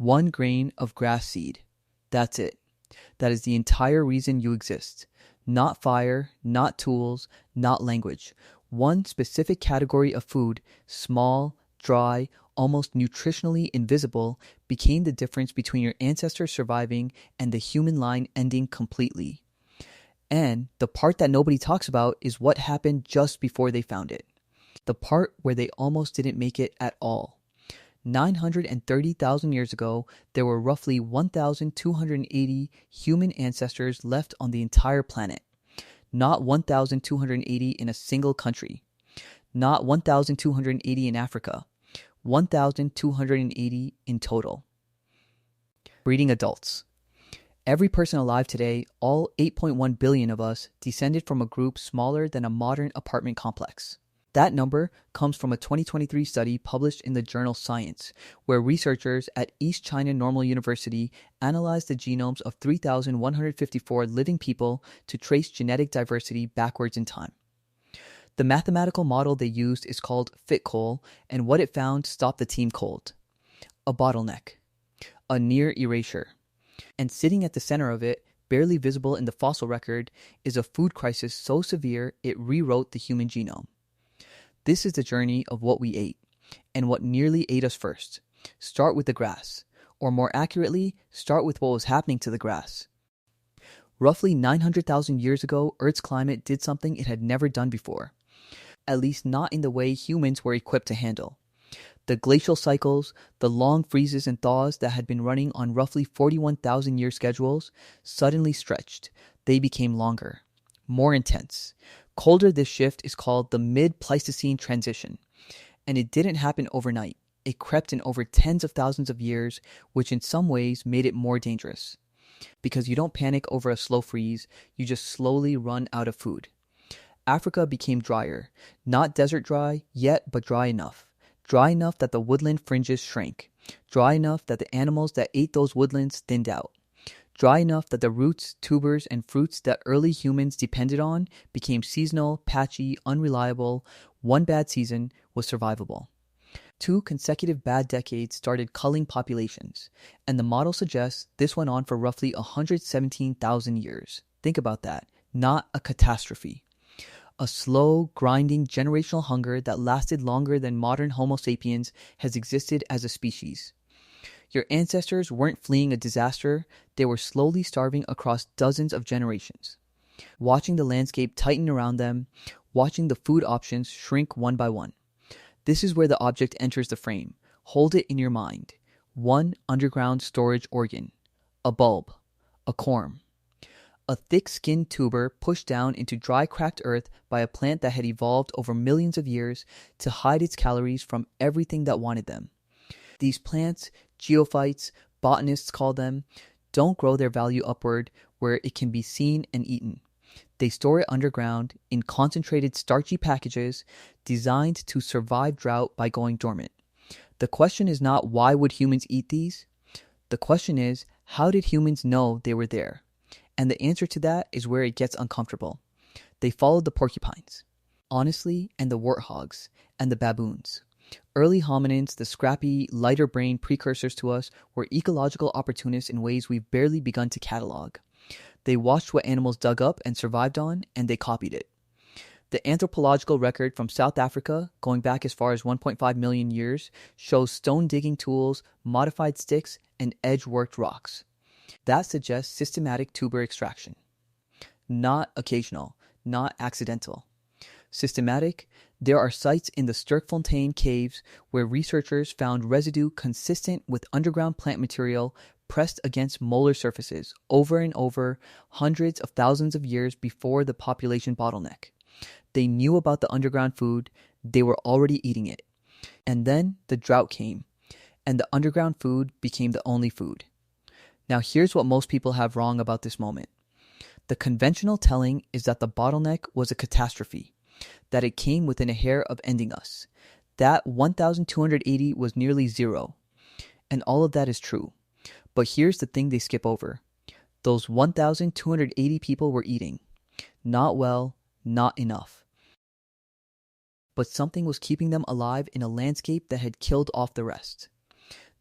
One grain of grass seed. That's it. That is the entire reason you exist. Not fire, not tools, not language. One specific category of food, small, dry, almost nutritionally invisible, became the difference between your ancestors surviving and the human line ending completely. And the part that nobody talks about is what happened just before they found it. The part where they almost didn't make it at all. 930,000 years ago, there were roughly 1,280 human ancestors left on the entire planet. Not 1,280 in a single country. Not 1,280 in Africa. 1,280 in total. Breeding adults. Every person alive today, all 8.1 billion of us, descended from a group smaller than a modern apartment complex. That number comes from a 2023 study published in the journal Science, where researchers at East China Normal University analyzed the genomes of 3,154 living people to trace genetic diversity backwards in time. The mathematical model they used is called FitCoal, and what it found stopped the team cold. A bottleneck. A near erasure. And sitting at the center of it, barely visible in the fossil record, is a food crisis so severe it rewrote the human genome. This is the journey of what we ate, and what nearly ate us first. Start with the grass, or more accurately, start with what was happening to the grass. Roughly 900,000 years ago, Earth's climate did something it had never done before, at least not in the way humans were equipped to handle. The glacial cycles, the long freezes and thaws that had been running on roughly 41,000 year schedules, suddenly stretched. They became longer, more intense. Colder this shift is called the Mid-Pleistocene Transition, and it didn't happen overnight. It crept in over tens of thousands of years, which in some ways made it more dangerous. Because you don't panic over a slow freeze, you just slowly run out of food. Africa became drier, not desert dry yet, but dry enough. Dry enough that the woodland fringes shrank. Dry enough that the animals that ate those woodlands thinned out. Dry enough that the roots, tubers, and fruits that early humans depended on became seasonal, patchy, unreliable. One bad season was survivable. 2 consecutive bad decades started culling populations, and the model suggests this went on for roughly 117,000 years. Think about that. Not a catastrophe. A slow, grinding generational hunger that lasted longer than modern Homo sapiens has existed as a species. Your ancestors weren't fleeing a disaster, they were slowly starving across dozens of generations. Watching the landscape tighten around them, watching the food options shrink one by one. This is where the object enters the frame. Hold it in your mind. One underground storage organ. A bulb. A corm. A thick-skinned tuber pushed down into dry, cracked earth by a plant that had evolved over millions of years to hide its calories from everything that wanted them. These plants, geophytes, botanists call them, don't grow their value upward where it can be seen and eaten. They store it underground in concentrated starchy packages designed to survive drought by going dormant. The question is not why would humans eat these? The question is, how did humans know they were there? And the answer to that is where it gets uncomfortable. They followed the porcupines, honestly, and the warthogs, and the baboons. Early hominins, the scrappy, lighter-brained precursors to us, were ecological opportunists in ways we've barely begun to catalog. They watched what animals dug up and survived on, and they copied it. The anthropological record from South Africa, going back as far as 1.5 million years, shows stone-digging tools, modified sticks, and edge-worked rocks. That suggests systematic tuber extraction. Not occasional, not accidental. Systematic, there are sites in the Sterkfontein Caves where researchers found residue consistent with underground plant material pressed against molar surfaces over and over hundreds of thousands of years before the population bottleneck. They knew about the underground food, they were already eating it. And then the drought came, and the underground food became the only food. Now here's what most people have wrong about this moment. The conventional telling is that the bottleneck was a catastrophe, that it came within a hair of ending us. That 1,280 was nearly zero. And all of that is true. But here's the thing they skip over. Those 1,280 people were eating. Not well, not enough. But something was keeping them alive in a landscape that had killed off the rest.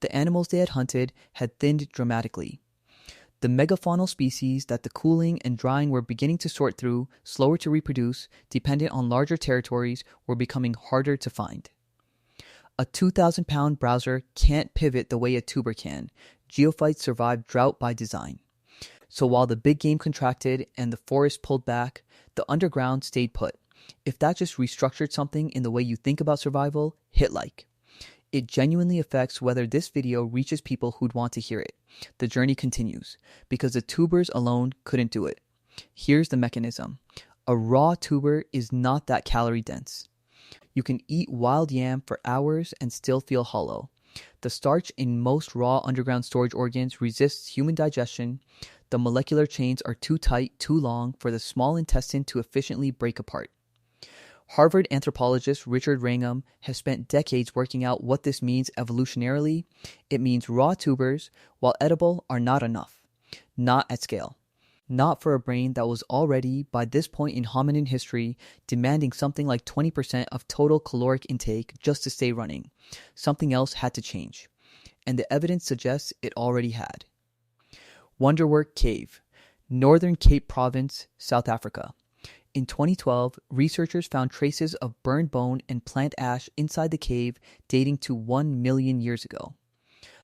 the animals they had hunted had thinned dramatically. The megafaunal species that the cooling and drying were beginning to sort through, slower to reproduce, dependent on larger territories, were becoming harder to find. A 2,000-pound browser can't pivot the way a tuber can. Geophytes survived drought by design. So while the big game contracted and the forest pulled back, the underground stayed put. If that just restructured something in the way you think about survival, hit like. It genuinely affects whether this video reaches people who'd want to hear it. The journey continues, because the tubers alone couldn't do it. Here's the mechanism. A raw tuber is not that calorie dense. You can eat wild yam for hours and still feel hollow. The starch in most raw underground storage organs resists human digestion. The molecular chains are too tight, too long for the small intestine to efficiently break apart. Harvard anthropologist Richard Wrangham has spent decades working out what this means evolutionarily. It means raw tubers, while edible, are not enough. Not at scale. Not for a brain that was already, by this point in hominin history, demanding something like 20% of total caloric intake just to stay running. Something else had to change. And the evidence suggests it already had. Wonderwerk Cave, Northern Cape Province, South Africa. In 2012, researchers found traces of burned bone and plant ash inside the cave dating to 1 million years ago.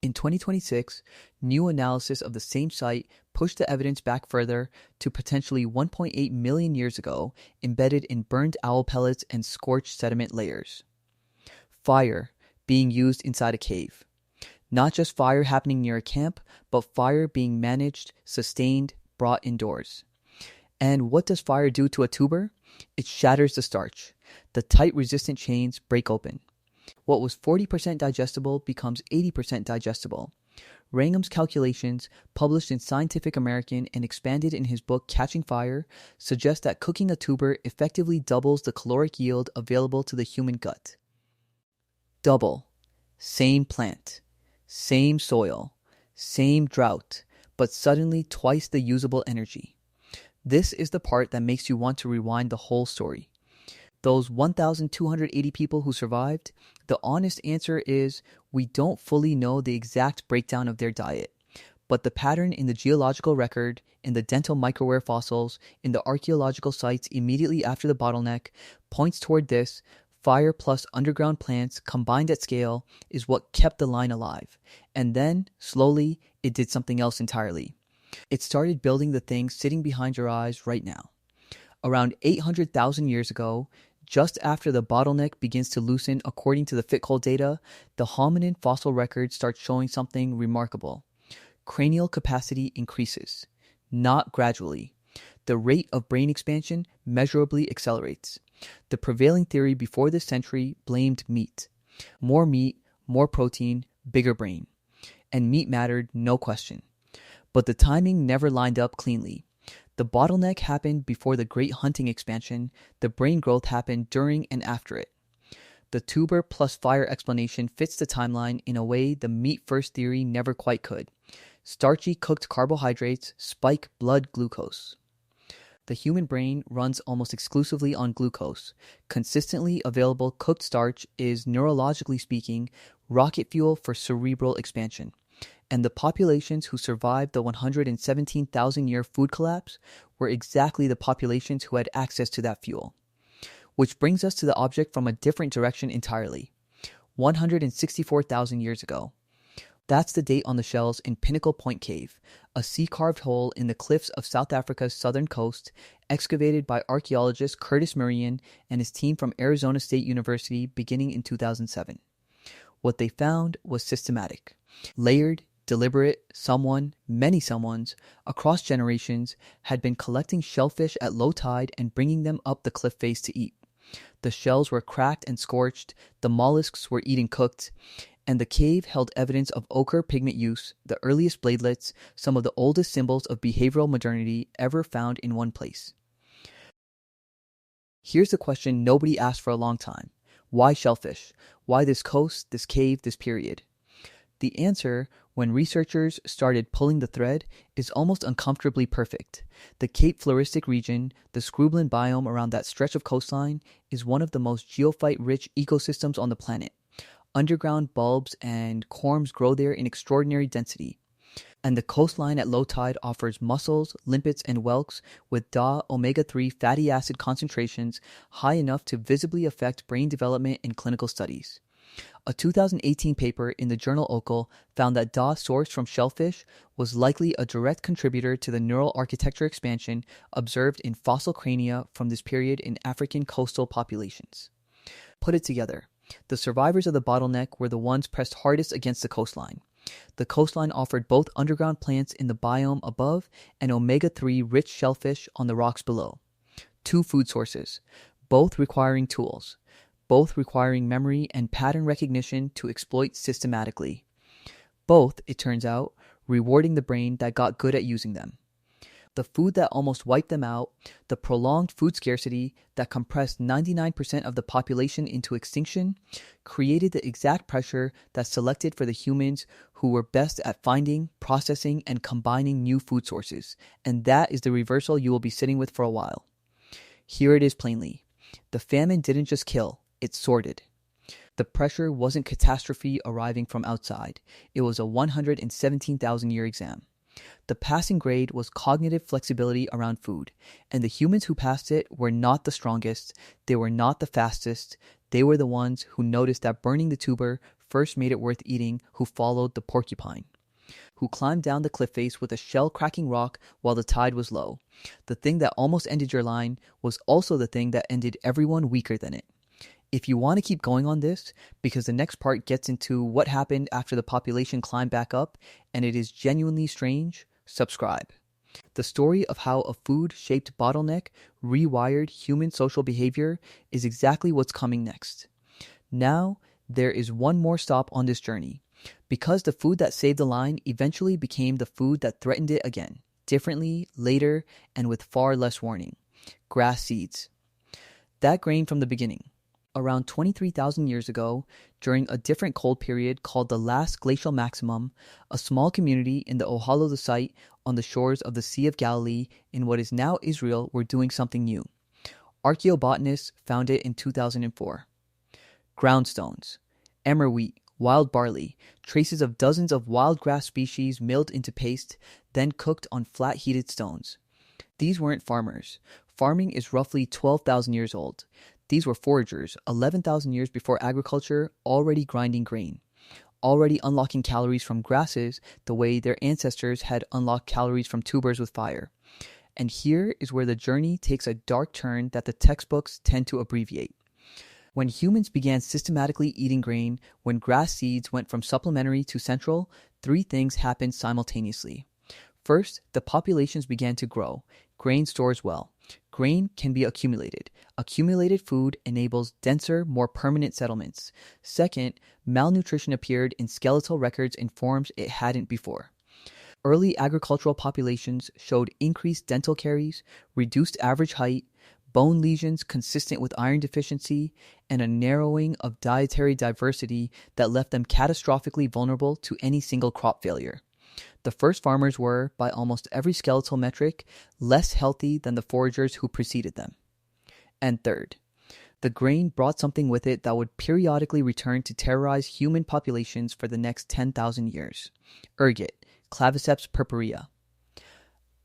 In 2026, new analysis of the same site pushed the evidence back further to potentially 1.8 million years ago, embedded in burned owl pellets and scorched sediment layers. Fire being used inside a cave. Not just fire happening near a camp, but fire being managed, sustained, brought indoors. And what does fire do to a tuber? It shatters the starch. The tight resistant chains break open. What was 40% digestible becomes 80% digestible. Wrangham's calculations, published in Scientific American and expanded in his book Catching Fire, suggest that cooking a tuber effectively doubles the caloric yield available to the human gut. Double. Same plant. Same soil. Same drought. But suddenly twice the usable energy. This is the part that makes you want to rewind the whole story. Those 1,280 people who survived, the honest answer is we don't fully know the exact breakdown of their diet. But the pattern in the geological record, in the dental microware fossils, in the archaeological sites immediately after the bottleneck, points toward this: fire plus underground plants combined at scale is what kept the line alive. And then, slowly, it did something else entirely. It started building the thing sitting behind your eyes right now. Around 800,000 years ago, just after the bottleneck begins to loosen according to the FitCoal data, the hominin fossil record starts showing something remarkable. Cranial capacity increases, not gradually. The rate of brain expansion measurably accelerates. The prevailing theory before this century blamed meat. More meat, more protein, bigger brain. And meat mattered, no question. But the timing never lined up cleanly. The bottleneck happened before the great hunting expansion. The brain growth happened during and after it. The tuber plus fire explanation fits the timeline in a way the meat-first theory never quite could. Starchy cooked carbohydrates spike blood glucose. The human brain runs almost exclusively on glucose. Consistently available cooked starch is, neurologically speaking, rocket fuel for cerebral expansion. And the populations who survived the 117,000-year food collapse were exactly the populations who had access to that fuel. Which brings us to the object from a different direction entirely. 164,000 years ago. That's the date on the shells in Pinnacle Point Cave, a sea-carved hole in the cliffs of South Africa's southern coast, excavated by archaeologist Curtis Marean and his team from Arizona State University beginning in 2007. What they found was systematic. Layered, deliberate, many someones, across generations, had been collecting shellfish at low tide and bringing them up the cliff face to eat. The shells were cracked and scorched, the mollusks were eaten cooked, and the cave held evidence of ochre pigment use, the earliest bladelets, some of the oldest symbols of behavioral modernity ever found in one place. Here's the question nobody asked for a long time. Why shellfish? Why this coast, this cave, this period? The answer, when researchers started pulling the thread, is almost uncomfortably perfect. The Cape Floristic Region, the scrubland biome around that stretch of coastline, is one of the most geophyte-rich ecosystems on the planet. Underground bulbs and corms grow there in extraordinary density. And the coastline at low tide offers mussels, limpets, and whelks with DA omega-3 fatty acid concentrations high enough to visibly affect brain development in clinical studies. A 2018 paper in the journal Ohalo found that DA sourced from shellfish was likely a direct contributor to the neural architecture expansion observed in fossil crania from this period in African coastal populations. Put it together. The survivors of the bottleneck were the ones pressed hardest against the coastline. The coastline offered both underground plants in the biome above and omega-3 rich shellfish on the rocks below. Two food sources, both requiring tools, both requiring memory and pattern recognition to exploit systematically. Both, it turns out, rewarding the brain that got good at using them. The food that almost wiped them out, the prolonged food scarcity that compressed 99% of the population into extinction, created the exact pressure that selected for the humans who were best at finding, processing, and combining new food sources. And that is the reversal you will be sitting with for a while. Here it is plainly. The famine didn't just kill, it sorted. The pressure wasn't catastrophe arriving from outside. It was a 117,000-year exam. The passing grade was cognitive flexibility around food, and the humans who passed it were not the strongest, they were not the fastest, they were the ones who noticed that burning the tuber first made it worth eating, who followed the porcupine, who climbed down the cliff face with a shell-cracking rock while the tide was low. The thing that almost ended your line was also the thing that ended everyone weaker than it. If you want to keep going on this, because the next part gets into what happened after the population climbed back up, and it is genuinely strange, subscribe. The story of how a food-shaped bottleneck rewired human social behavior is exactly what's coming next. Now, there is one more stop on this journey, because the food that saved the line eventually became the food that threatened it again, differently, later, and with far less warning. Grass seeds. That grain from the beginning. Around 23,000 years ago, during a different cold period called the last glacial maximum, a small community in the Ohalo II on the shores of the Sea of Galilee in what is now Israel were doing something new. Archaeobotanists found it in 2004. Groundstones, emmer wheat, wild barley, traces of dozens of wild grass species milled into paste, then cooked on flat heated stones. These weren't farmers. Farming is roughly 12,000 years old. These were foragers, 11,000 years before agriculture, already grinding grain, already unlocking calories from grasses the way their ancestors had unlocked calories from tubers with fire. And here is where the journey takes a dark turn that the textbooks tend to abbreviate. When humans began systematically eating grain, when grass seeds went from supplementary to central, three things happened simultaneously. First, the populations began to grow. Grain stores well. Grain can be accumulated. Accumulated food enables denser, more permanent settlements. Second, malnutrition appeared in skeletal records in forms it hadn't before. Early agricultural populations showed increased dental caries, reduced average height, bone lesions consistent with iron deficiency, and a narrowing of dietary diversity that left them catastrophically vulnerable to any single crop failure. The first farmers were, by almost every skeletal metric, less healthy than the foragers who preceded them. And third, the grain brought something with it that would periodically return to terrorize human populations for the next 10,000 years. Ergot, Claviceps purpurea.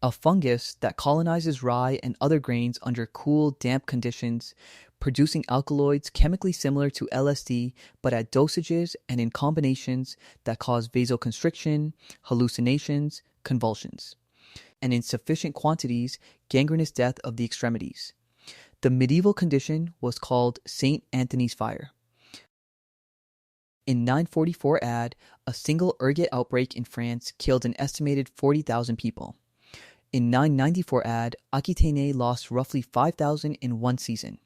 A fungus that colonizes rye and other grains under cool, damp conditions, producing alkaloids chemically similar to LSD, but at dosages and in combinations that cause vasoconstriction, hallucinations, convulsions, and in sufficient quantities, gangrenous death of the extremities. The medieval condition was called St. Anthony's fire. In 944 AD, a single ergot outbreak in France killed an estimated 40,000 people. In 994 AD, Aquitaine lost roughly 5,000 in one season.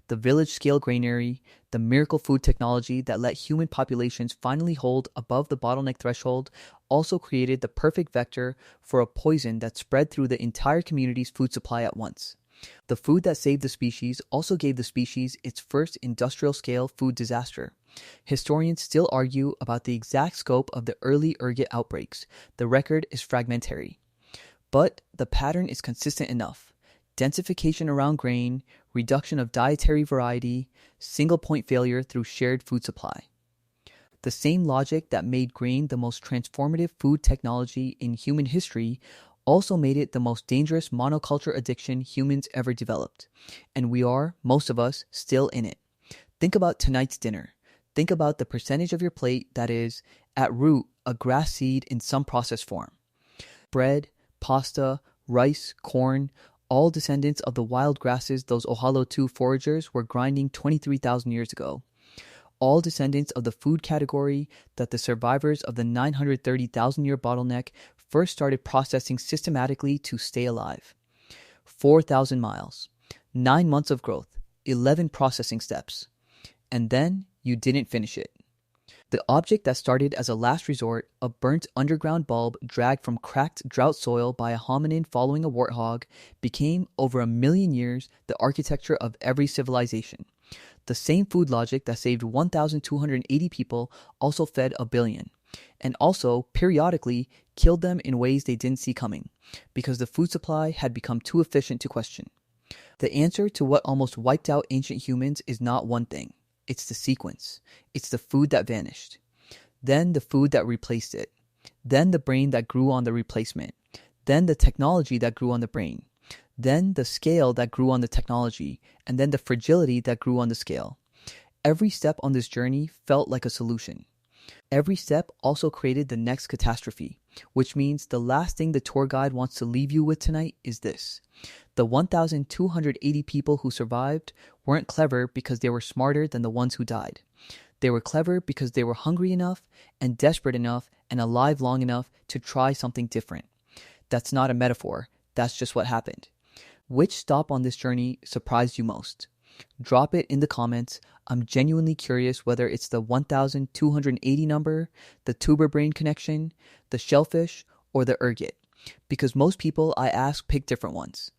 The village-scale granary, the miracle food technology that let human populations finally hold above the bottleneck threshold, also created the perfect vector for a poison that spread through the entire community's food supply at once. The food that saved the species also gave the species its first industrial-scale food disaster. Historians still argue about the exact scope of the early ergot outbreaks. The record is fragmentary. But the pattern is consistent enough. Densification around grain, reduction of dietary variety, single-point failure through shared food supply. The same logic that made grain the most transformative food technology in human history also made it the most dangerous monoculture addiction humans ever developed. And we are, most of us, still in it. Think about tonight's dinner. Think about the percentage of your plate that is, at root, a grass seed in some processed form. Bread, pasta, rice, corn, all descendants of the wild grasses those Ohalo II foragers were grinding 23,000 years ago. All descendants of the food category that the survivors of the 930,000-year bottleneck first started processing systematically to stay alive. 4,000 miles, 9 months of growth, 11 processing steps. And then you didn't finish it. The object that started as a last resort, a burnt underground bulb dragged from cracked drought soil by a hominin following a warthog, became, over 1 million years, the architecture of every civilization. The same food logic that saved 1,280 people also fed 1 billion, and also, periodically, killed them in ways they didn't see coming, because the food supply had become too efficient to question. The answer to what almost wiped out ancient humans is not one thing. It's the sequence. It's the food that vanished. Then the food that replaced it. Then the brain that grew on the replacement. Then the technology that grew on the brain. Then the scale that grew on the technology. And then the fragility that grew on the scale. Every step on this journey felt like a solution. Every step also created the next catastrophe, which means the last thing the tour guide wants to leave you with tonight is this. The 1,280 people who survived weren't clever because they were smarter than the ones who died. They were clever because they were hungry enough and desperate enough and alive long enough to try something different. That's not a metaphor. That's just what happened. Which stop on this journey surprised you most? Drop it in the comments. I'm genuinely curious whether it's the 1,280 number, the tuber brain connection, the shellfish, or the ergot. Because most people I ask pick different ones.